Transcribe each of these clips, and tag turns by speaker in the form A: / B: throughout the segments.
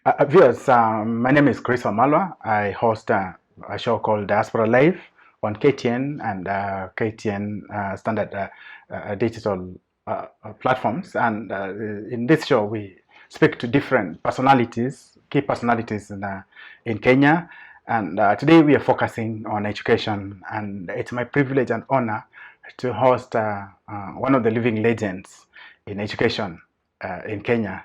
A: Viewers, my name is Chris Omalwa. I host a show called Diaspora Live on KTN and KTN standard digital platforms. And in this show, we speak to different personalities, key personalities in Kenya. And today we are focusing on education. And it's my privilege and honor to host one of the living legends in education in Kenya.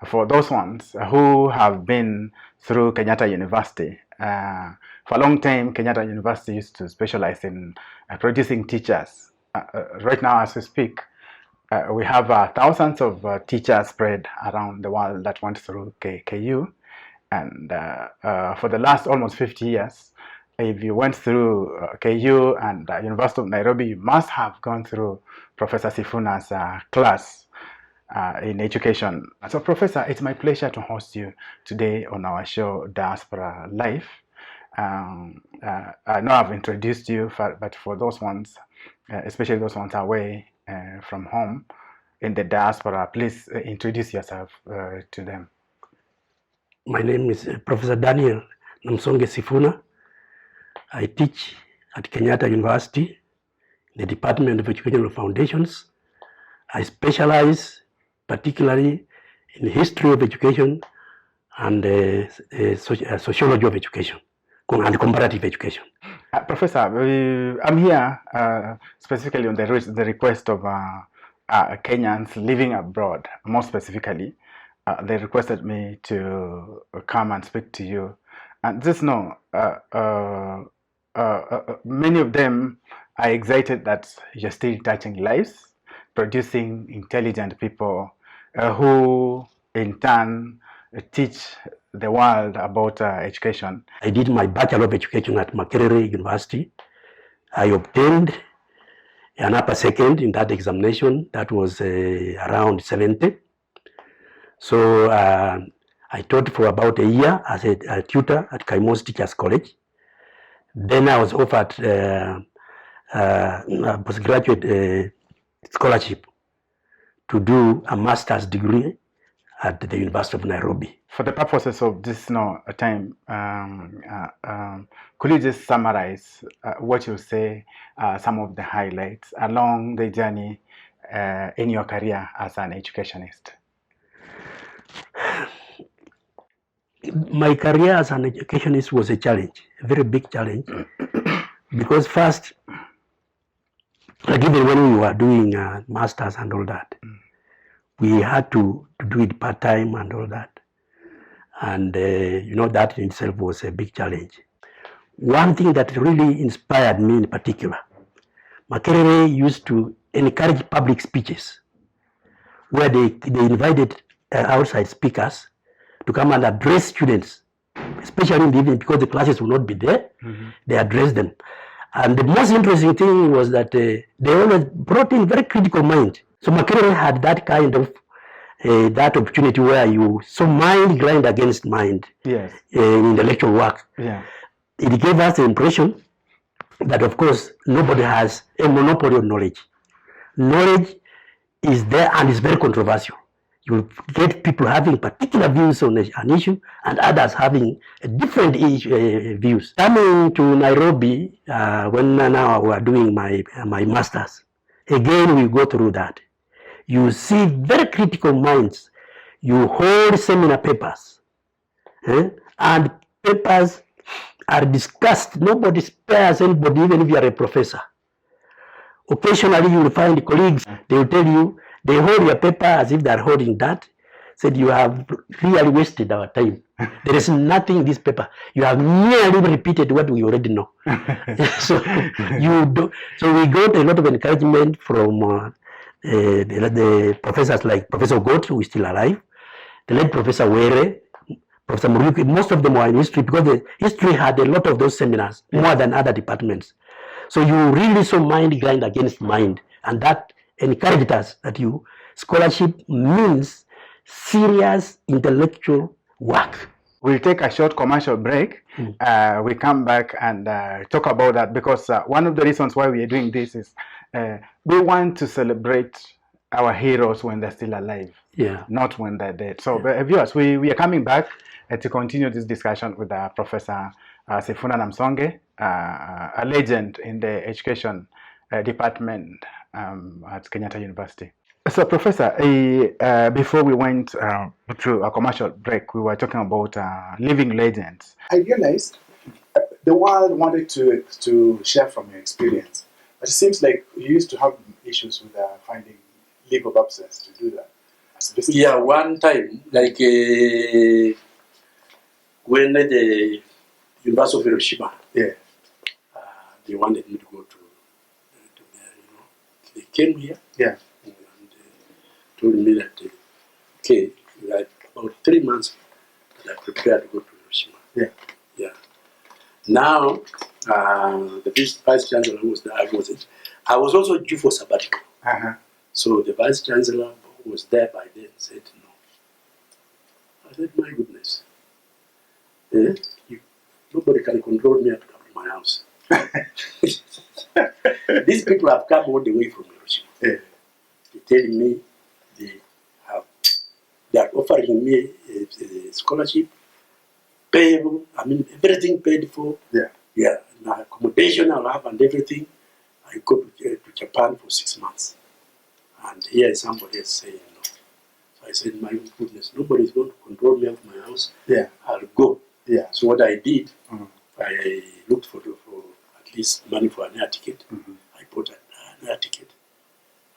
A: For those ones who have been through Kenyatta University. For a long time, Kenyatta University used to specialize in producing teachers. Right now, as we speak, we have thousands of teachers spread around the world that went through KU. And for the last almost 50 years, if you went through KU and University of Nairobi, you must have gone through Professor Sifuna's class in education. So, Professor, it's my pleasure to host you today on our show, Diaspora Live. I know I've introduced you, but for those ones, especially those ones away from home in the diaspora, please introduce yourself to them.
B: My name is Professor Daniel Namusonge Sifuna. I teach at Kenyatta University, the Department of Educational Foundations. I specialize particularly in history of education and sociology of education and comparative education.
A: Professor, I'm here specifically on the request of Kenyans living abroad. More specifically, they requested me to come and speak to you. And just know, many of them are excited that you're still touching lives, producing intelligent people who in turn teach the world about education.
B: I did my Bachelor of Education at Makerere University. I obtained an upper second in that examination. That was around 70. So I taught for about a year as a tutor at Kaimos Teachers College. Then I was offered a postgraduate scholarship to do a master's degree at the University of Nairobi.
A: For the purposes of this time, could you just summarize what you say some of the highlights along the journey in your career as an educationist?
B: My career as an educationist was a challenge, a very big challenge, because first, like even when we were doing masters and all that, we had to do it part-time and all that. And that in itself was a big challenge. One thing that really inspired me in particular, Makerere used to encourage public speeches where they invited outside speakers to come and address students, especially in the evening because the classes would not be there. They addressed them. And the most interesting thing was that they always brought in very critical mind. So Makerere had that kind of that opportunity where you saw mind grind against mind.
A: Yes.
B: In intellectual work.
A: Yeah.
B: It gave us the impression that, of course, nobody has a monopoly of knowledge. Knowledge is there and is very controversial. You get people having particular views on an issue and others having different views. Coming to Nairobi, when now we are doing my master's, again we go through that. You see very critical minds. You hold seminar papers, and papers are discussed. Nobody spares anybody, even if you are a professor. Occasionally you will find colleagues, they will tell you, they hold your paper as if they are holding that. Said, you have really wasted our time. There is nothing in this paper. You have merely repeated what we already know. So we got a lot of encouragement from the professors like Professor Goat, who is still alive, the late Professor Were, Professor Muruki. Most of them were in history because the history had a lot of those seminars, more than other departments. So you really saw mind grind against mind, and that encouraged us that scholarship means serious intellectual work.
A: We'll take a short commercial break. We come back and talk about that, because one of the reasons why we are doing this is we want to celebrate our heroes when they're still alive, not when they're dead. So viewers, we are coming back to continue this discussion with Professor Sifuna Namusonge, a legend in the education department at Kenyatta University. So, Professor, before we went through a commercial break, we were talking about living legends.
C: I realized the world wanted to share from your experience, but it seems like you used to have issues with finding leave of absence to do that.
D: Yeah, one time, like when the University of Hiroshima,
C: Yeah.
D: They wanted me to go to there, They came here,
C: Yeah.
D: and told me that, okay, like about 3 months, that I prepared to go to Hiroshima.
C: Yeah.
D: Yeah. Now, the vice chancellor was there. I was also due for sabbatical.
C: Uh-huh.
D: So the vice chancellor who was there by then said no. I said, my goodness. Nobody can control me up to my house. These people have come all the way from Hiroshima.
C: Yeah.
D: They're telling me they are offering me a scholarship, payable, everything paid for.
C: Yeah.
D: Yeah, my accommodation I'll have and everything. I go to Japan for 6 months. And here somebody is saying no. So I said, my goodness, nobody is going to control me out of my house.
C: Yeah.
D: I'll go.
C: Yeah.
D: So what I did,
C: Mm-hmm.
D: I looked for at least money for an air ticket.
C: Mm-hmm.
D: I bought an air ticket.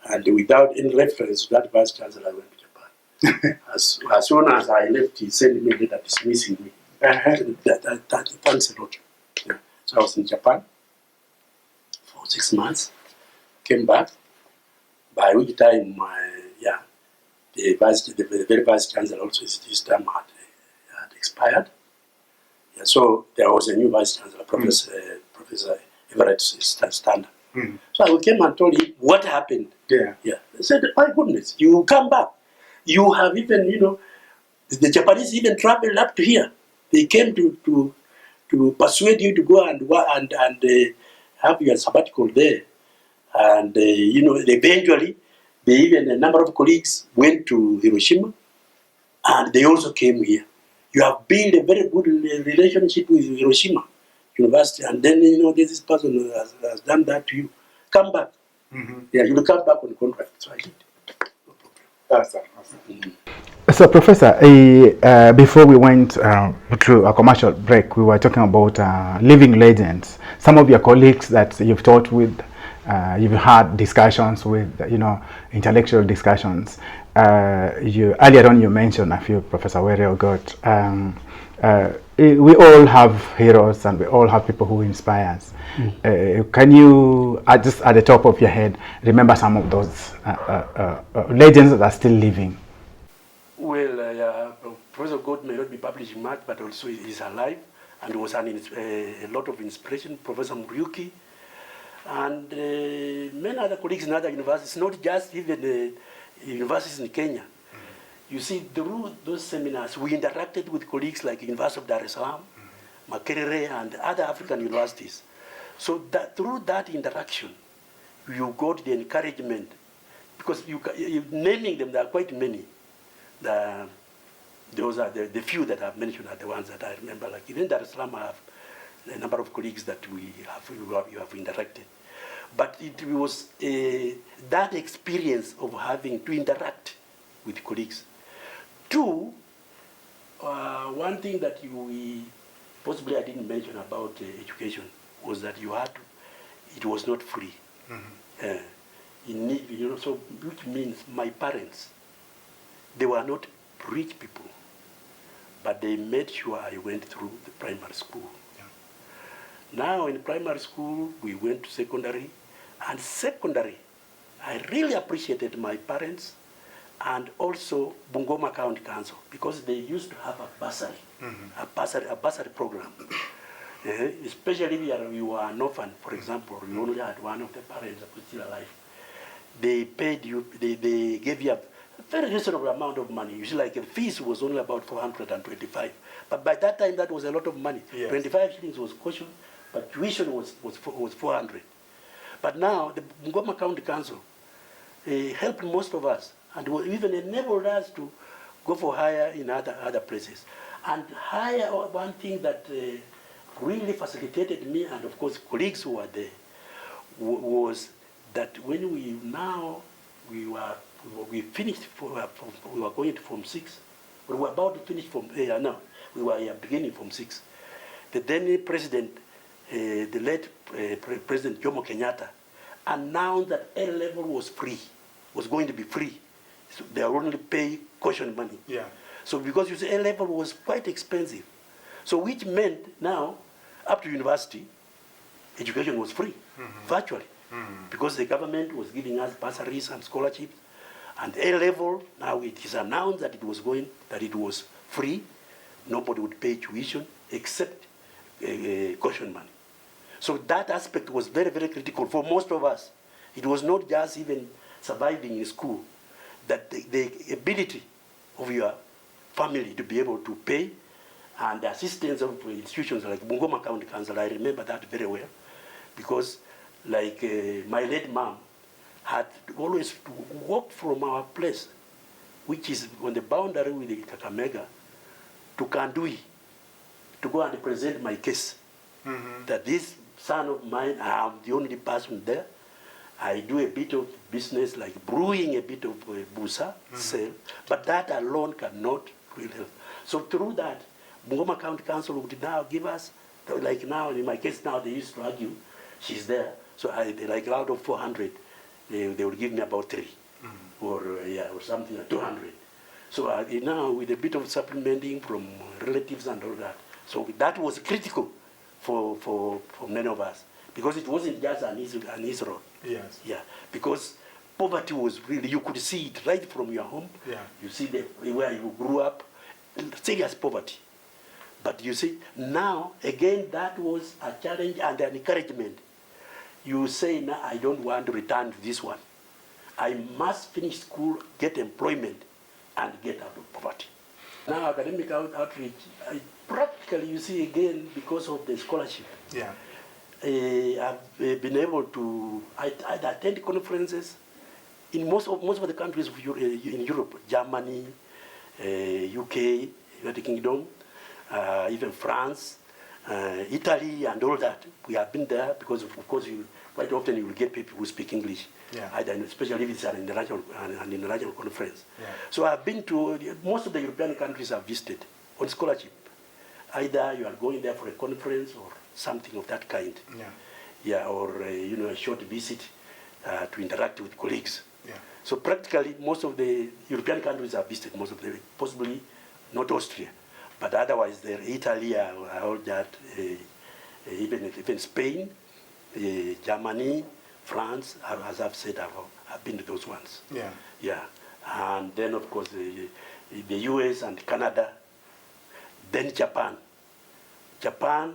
D: And without any reference to that vice chancellor, I went to Japan. as soon as I left, he sent me a letter dismissing me. Thanks a lot. Yeah. So I was in Japan for 6 months, came back, by which time the very vice chancellor also his term had expired. Yeah, so there was a new vice chancellor, Professor Everett Standard.
C: Mm-hmm.
D: So I came and told him what happened.
C: Yeah.
D: Yeah. They said, my goodness, you come back. You have even, the Japanese even traveled up to here. They came to persuade you to go and have your sabbatical there. And, eventually, a number of colleagues went to Hiroshima, and they also came here. You have built a very good relationship with Hiroshima University, and then, this person has done that to you. Come back.
C: Mm-hmm.
D: Yeah, you will come back on contract. So I did. No problem.
C: That's awesome.
D: Mm-hmm.
A: So, Professor, before we went through a commercial break, we were talking about living legends. Some of your colleagues that you've taught with, you've had discussions with, intellectual discussions. Earlier on you mentioned a few, Professor Were Ogot. We all have heroes and we all have people who inspire us. Can you, just at the top of your head, remember some of those legends that are still living?
D: Well, Professor God may not be publishing much, but also he's alive and was a lot of inspiration. Professor Muriuki and many other colleagues in other universities, not just even universities in Kenya. You see, through those seminars, we interacted with colleagues like University of Dar es Salaam, Makerere, and other African universities. So that through that interaction, you got the encouragement, because you naming them, there are quite many. Those are the few that I've mentioned are the ones that I remember. Like even Dar es Salaam, I have a number of colleagues that you have interacted. But it was that experience of having to interact with colleagues. Two, one thing that possibly I didn't mention about education was that it was not free. Mm-hmm. So which means my parents, they were not rich people, but they made sure I went through the primary school. Yeah. Now in primary school, we went to secondary, and secondary, I really appreciated my parents and also Bungoma County Council, because they used to have a bursary, mm-hmm. a bursary program. Especially if you were an orphan, for example, you only had one of the parents that was still alive. They paid you, they gave you a very reasonable amount of money. You see, like the fees was only about 425. But by that time, that was a lot of money. Yes. 25 shillings was caution, but tuition was 400. But now, the Bungoma County Council helped most of us and even enabled us to go for higher in other places. And higher, one thing that really facilitated me, and of course colleagues who were there, was that when we finished, we were going to Form 6, we were about to finish Form, we were beginning Form 6. The then president, the late President Jomo Kenyatta, announced that A-level was free, was going to be free. So they only pay caution money.
C: Yeah.
D: So because you see, A-level was quite expensive. So which meant now, up to university, education was free, virtually. Because the government was giving us bursaries and scholarships. And A-level, now it is announced that it was free. Nobody would pay tuition except caution money. So that aspect was very, very critical for most of us. It was not just even surviving in school, that the ability of your family to be able to pay, and the assistance of institutions like Bungoma County Council, I remember that very well, because like my late mom had always to walk from our place, which is on the boundary with the Kakamega, to Kandui, to go and present my case. That this son of mine, I'm the only person there. I do a bit of business like brewing a bit of busa, sell, but that alone cannot really help. So through that, Bungoma County Council would now give us, like now, in my case now, they used to argue, she's there. So like out of 400, they would give me about 3, or something like 200. So now with a bit of supplementing from relatives and all that. So that was critical for many of us, because it wasn't just an easy road.
C: Yes.
D: Yeah, because poverty was really, you could see it right from your home.
C: Yeah.
D: You see where you grew up, serious poverty. But you see, now, again, that was a challenge and an encouragement. You say, now, I don't want to return to this one. I must finish school, get employment, and get out of poverty. Now, academic outreach, practically, you see, again, because of the scholarship,
C: Yeah.
D: I've been able to I'd attend conferences in most of the countries in Europe, Germany, UK, United Kingdom, even France, Italy, and all that. We have been there because, of course, quite often you will get people who speak English, especially if it's an international conference.
C: Yeah.
D: So I've been to most of the European countries I've visited on scholarship. Either you are going there for a conference or something of that kind.
C: Yeah.
D: Yeah, or a short visit to interact with colleagues.
C: Yeah.
D: So practically most of the European countries I've visited, most of them, possibly not Austria, but otherwise they're Italy, all that, even Spain, Germany, France, as I've said, I've been to those ones.
C: Yeah.
D: Yeah, and then of course the US and Canada, then Japan. Japan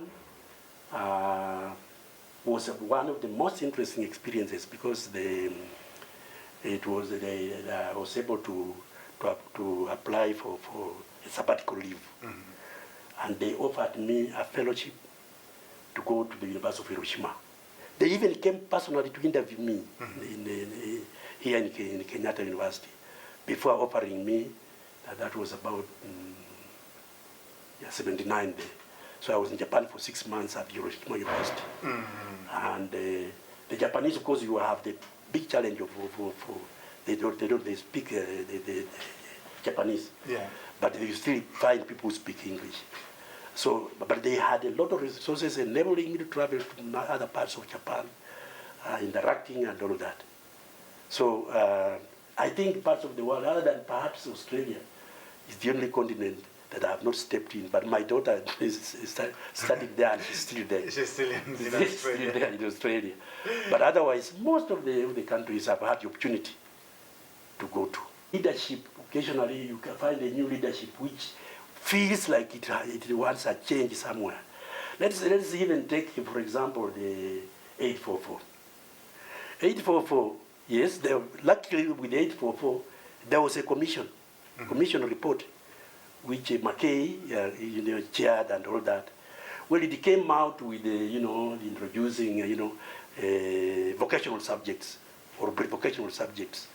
D: was one of the most interesting experiences because I was able to apply for a sabbatical leave. And they offered me a fellowship to go to the University of Hiroshima. They even came personally to interview me here in Kenyatta University before offering me, that was about 79 there. So I was in Japan for 6 months at Hiroshima University. And the Japanese, of course, you have the big challenge of they speak the Japanese, but they still find people who speak English. So, but they had a lot of resources enabling me to travel to other parts of Japan, interacting and all of that. So I think parts of the world, other than perhaps Australia, is the only continent that I have not stepped in. But my daughter is studying there and she's still there.
C: She's still in
D: She's still there in Australia. But otherwise, most of the countries have had the opportunity to go to. Leadership, occasionally you can find a new leadership which feels like it wants a change somewhere. Let's even take, for example, the 844. 844, yes, luckily with 844, there was a commission report, which McKay, chaired and all that. Well, it came out with, introducing, vocational subjects or pre-vocational subjects,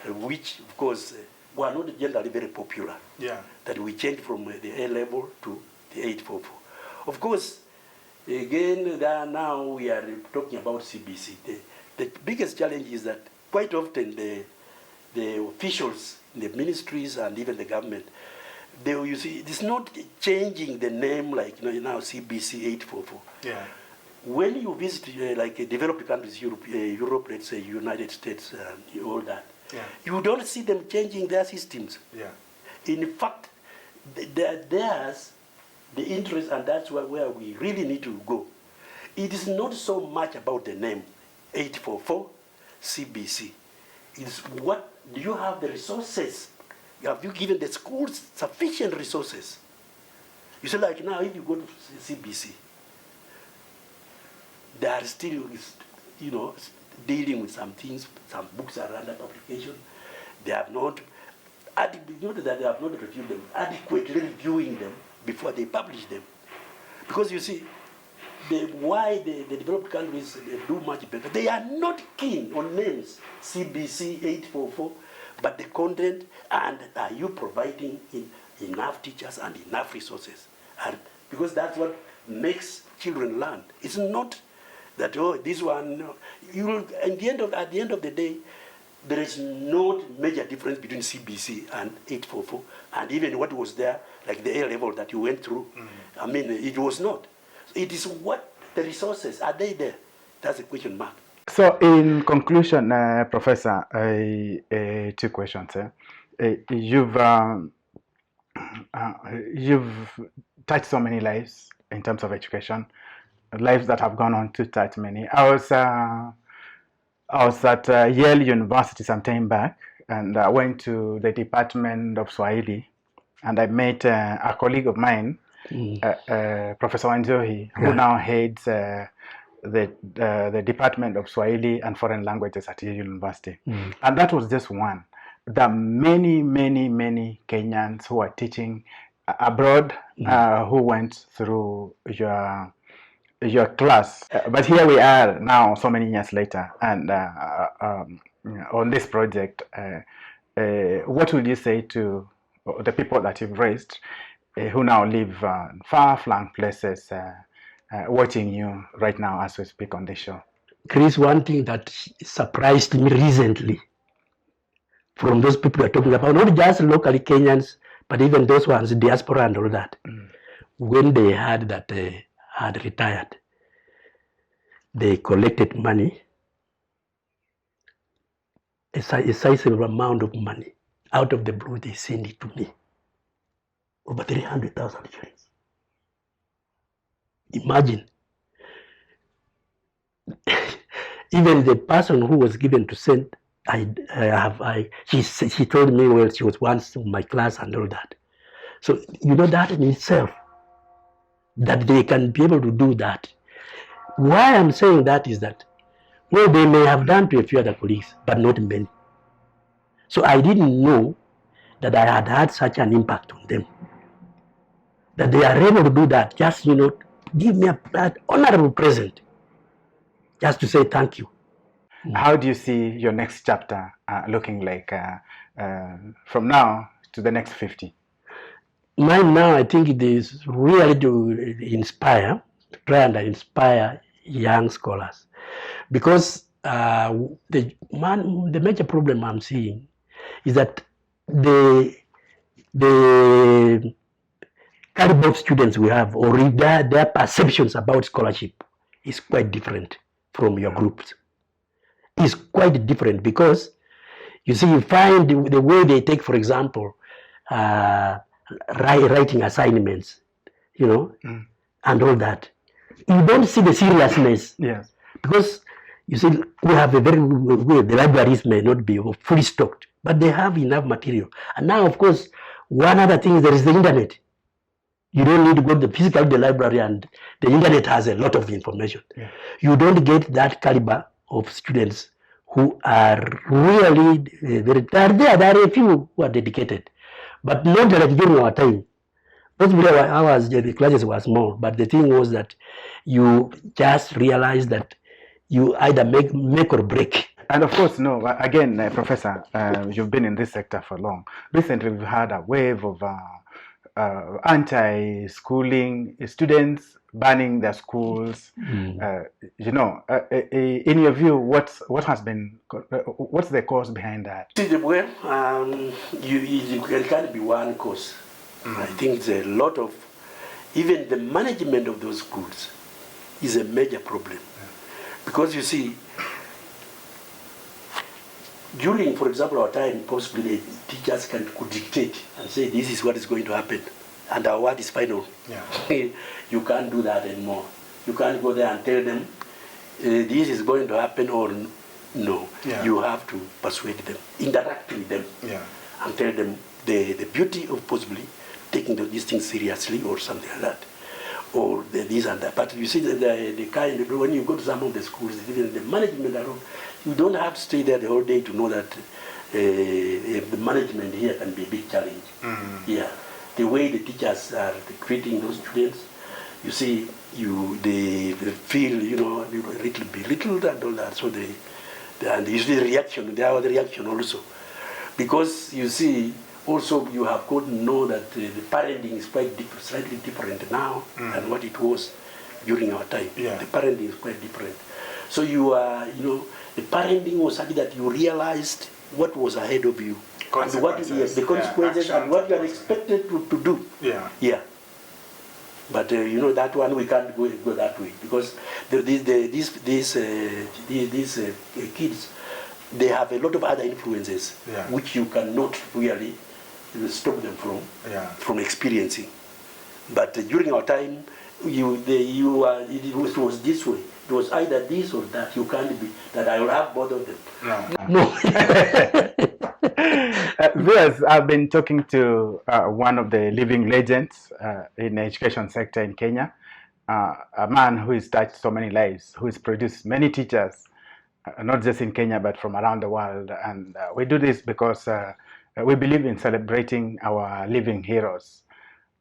D: which, of course, were not generally very popular.
C: Yeah.
D: That we changed from the A level to the 844. Of course, again, now we are talking about CBC. The biggest challenge is that quite often the officials in the ministries and even the government, you see, it's not changing the name like now CBC 844.
C: Yeah.
D: When you visit like developed countries, Europe, let's say United States, all that,
C: Yeah.
D: you don't see them changing their systems.
C: Yeah.
D: In fact, there's the interest, and that's where we really need to go. It is not so much about the name 844 CBC. It's what do you have the resources? Have you given the schools sufficient resources? You say like now if you go to CBC, they are still, dealing with some things. Some books are under publication. They have not, that they have not reviewed them, adequately reviewing them before they publish them. Because you see, why the developed countries they do much better, they are not keen on names, CBC 844, but the content, and are you providing enough teachers and enough resources? And because that's what makes children learn. It's not that, this one, at the end of the day, there is no major difference between CBC and 844, and even what was there, like the A level that you went through. I mean, it was not. It is what the resources, are they there? That's a question mark.
A: So in conclusion, Professor, two questions. You've touched so many lives in terms of education, lives that have gone on to touch many. I was at Yale University some time back, and I went to the Department of Swahili, and I met a colleague of mine, Professor Wanjohi, who now heads the Department of Swahili and Foreign Languages at Yale University. And that was just one. There are many, many, many Kenyans who are teaching abroad who went through your class. But here we are now, so many years later, and on this project, what would you say to the people that you've raised who now live far-flung places, watching you right now as we speak on this show?
B: Chris, one thing that surprised me recently from those people you're talking about, not just locally Kenyans, but even those ones, diaspora and all that, when they heard that they had retired, they collected money, a sizable amount of money. Out of the blue, they sent it to me. Over 300,000 shillings. Imagine. Even the person who was given to send, she told me, well, she was once in my class and all that. So, that in itself, that they can be able to do that. Why I'm saying that is that, well, they may have done to a few other colleagues, but not many. So I didn't know that I had had such an impact on them. That they are able to do that, just, give me an honorable present, just to say thank you.
A: How do you see your next chapter looking like from now to the next 50?
B: Mine now, I think it is really to try and inspire young scholars. Because the major problem I'm seeing is that the caliber of students we have, or their perceptions about scholarship, is quite different from your groups. It's quite different because, you see, you find the way they take, for example, writing assignments, and all that. You don't see the seriousness.
A: Yes.
B: Because, you see, we have the libraries may not be fully stocked, but they have enough material. And now, of course, one other thing is there is the internet. You don't need to go to the physical library, and the internet has a lot of information. Yeah. You don't get that caliber of students who are really there are a few who are dedicated, but not like during our time. Those hours, the classes were small, but the thing was that you just realize that you either make or break.
A: And of course, no, again, Professor, you've been in this sector for long. Recently, we've had a wave of anti-schooling, students banning their schools. In your view, what's the cause behind that?
D: See, well, it can't be one cause. I think there's a lot of, even the management of those schools is a major problem. Because you see, during, for example, our time, possibly the teachers could dictate and say, this is what is going to happen, and our word is final. Yeah. You can't do that anymore. You can't go there and tell them, this is going to happen or no. Yeah. You have to persuade them, interact with them, and tell them the beauty of possibly taking these things seriously or something like that, or this and that. But you see, the kind, when you go to some of the schools, even the management around, you don't have to stay there the whole day to know that the management here can be a big challenge. Yeah, the way the teachers are treating those students, you see, they feel, a little belittled and all that. So and usually the reaction, they have the reaction also, because you see, also you have got to know that the parenting is quite slightly different now than what it was during our time. Yeah. The parenting is quite different. So you are, the parenting was something that you realized what was ahead of you, and what the consequences, and what you are expected to do. Yeah. Yeah. But that one we can't go that way, because these kids, they have a lot of other influences which you cannot really stop them from experiencing. But during our time, it was this way. It was either this or that. You can't be that. I will have both of them.
B: No.
A: Viewers, I've been talking to one of the living legends in the education sector in Kenya, a man who has touched so many lives, who has produced many teachers, not just in Kenya, but from around the world. And we do this because we believe in celebrating our living heroes.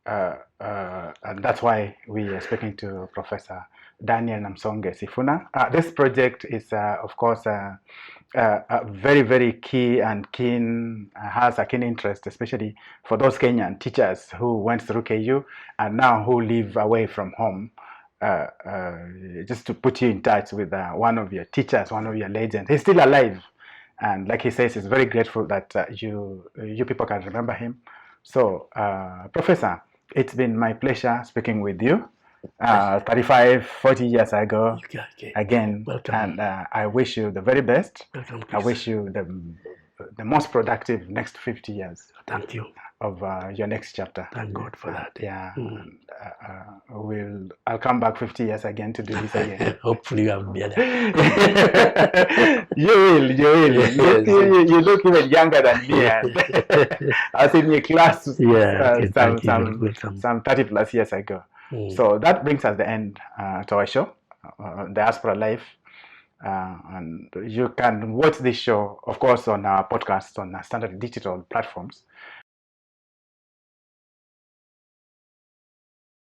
A: And that's why we are speaking to Professor Daniel Namusonge Sifuna. This project is, of course, very, very key and keen, has a keen interest, especially for those Kenyan teachers who went through KU and now who live away from home. Just to put you in touch with one of your teachers, one of your legends. He's still alive. And like he says, he's very grateful that you people can remember him. So, Professor, it's been my pleasure speaking with you 35, 40 years ago again.
B: Welcome.
A: And I wish you the very best.
B: Welcome,
A: I wish you the most productive next 50 years.
B: Thank you.
A: Of your next chapter.
B: Thank God for that.
A: Yeah. I'll come back 50 years again to do this again.
B: Hopefully you have better.
A: You will. You look even younger than me. I was in your class some 30 plus years ago. So that brings us the end to our show, Diaspora Life. And you can watch this show, of course, on our podcast on our standard digital platforms.